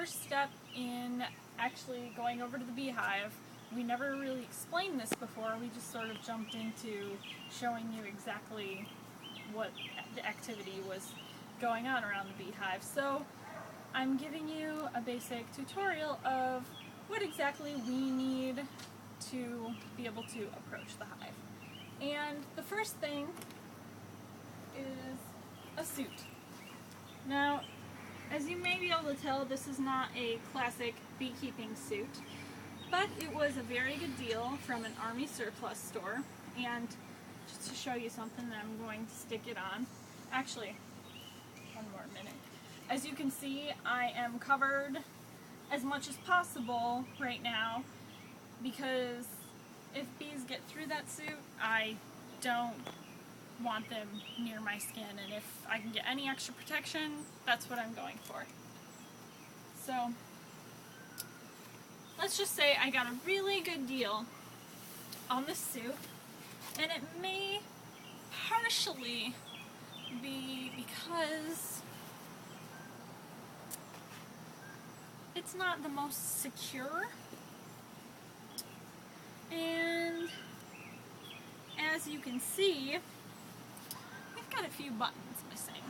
first step in actually going over to the beehive. We never really explained this before, we just sort of jumped into showing you exactly what the activity was going on around the beehive. So I'm giving you a basic tutorial of what exactly we need to be able to approach the hive. And the first thing is a suit. Now, as you may be able to tell, this is not a classic beekeeping suit, but it was a very good deal from an Army surplus store. And just to show you something, I'm going to stick it on. Actually, one more minute. As you can see, I am covered as much as possible right now because if bees get through that suit, I don't want them near my skin, and if I can get any extra protection, that's what I'm going for. So let's just say I got a really good deal on this suit, and it may partially be because it's not the most secure, and as you can see, we've got a few buttons missing.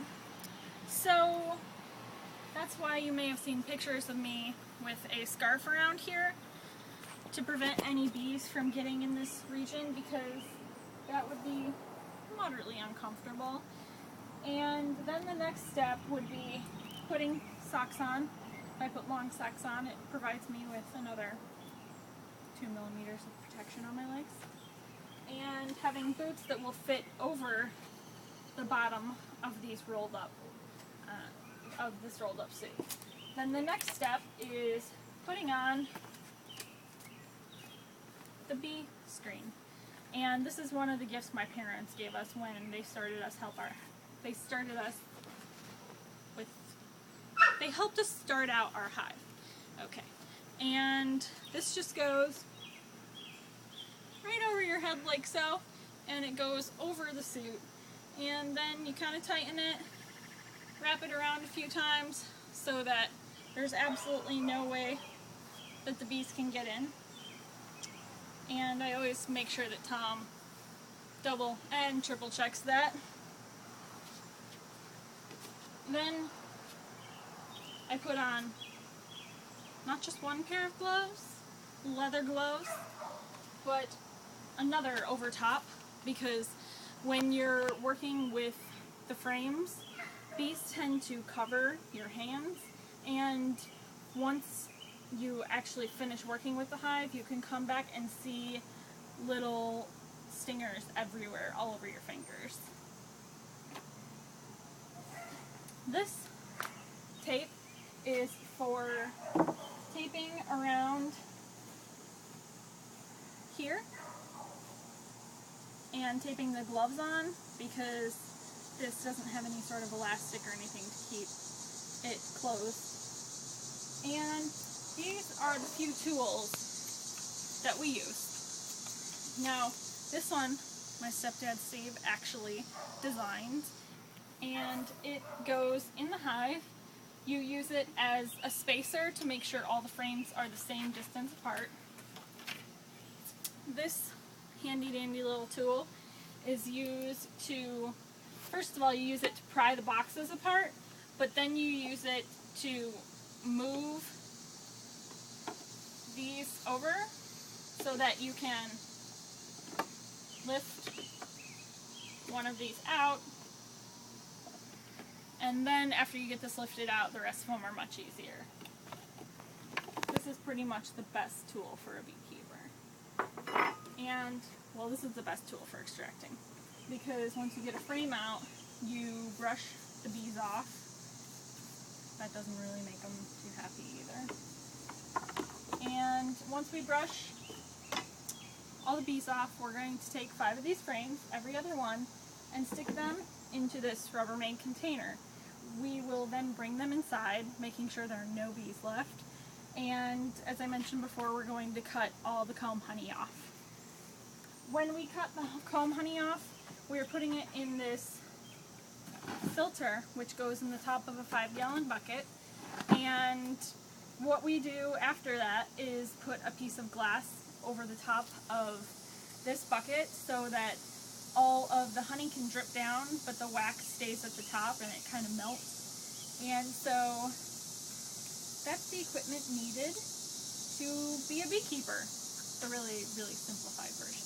So that's why you may have seen pictures of me with a scarf around here to prevent any bees from getting in this region, because that would be moderately uncomfortable. And then the next step would be putting socks on. If I put long socks on, it provides me with another 2 millimeters of protection on my legs. And having boots that will fit over the bottom of these rolled up, of this rolled up suit. Then the next step is putting on the bee screen. And this is one of the gifts my parents gave us when they started us they helped us start out our hive. Okay. And this just goes right over your head like so, and it goes over the suit. And then you kind of tighten it, wrap it around a few times so that there's absolutely no way that the bees can get in. And I always make sure that Tom double and triple checks that. Then I put on not just one pair of gloves, leather gloves, but another over top, because when you're working with the frames, bees tend to cover your hands, and once you actually finish working with the hive, you can come back and see little stingers everywhere, all over your fingers. This tape is for taping around here and taping the gloves on, because this doesn't have any sort of elastic or anything to keep it closed. And these are the few tools that we use. Now, this one, my stepdad Steve actually designed, and it goes in the hive. You use it as a spacer to make sure all the frames are the same distance apart. This handy dandy little tool is used to, first of all, you use it to pry the boxes apart, but then you use it to move these over so that you can lift one of these out, and then after you get this lifted out, the rest of them are much easier. This is pretty much the best tool for a beekeeper. And, well, this is the best tool for extracting, because once you get a frame out, you brush the bees off. That doesn't really make them too happy either. And once we brush all the bees off, we're going to take 5 of these frames, every other one, and stick them into this Rubbermaid container. We will then bring them inside, making sure there are no bees left. And as I mentioned before, we're going to cut all the comb honey off. When we cut the comb honey off, we're putting it in this filter, which goes in the top of a 5-gallon bucket, and what we do after that is put a piece of glass over the top of this bucket so that all of the honey can drip down, but the wax stays at the top and it kind of melts. And so that's the equipment needed to be a beekeeper. A really, really simplified version.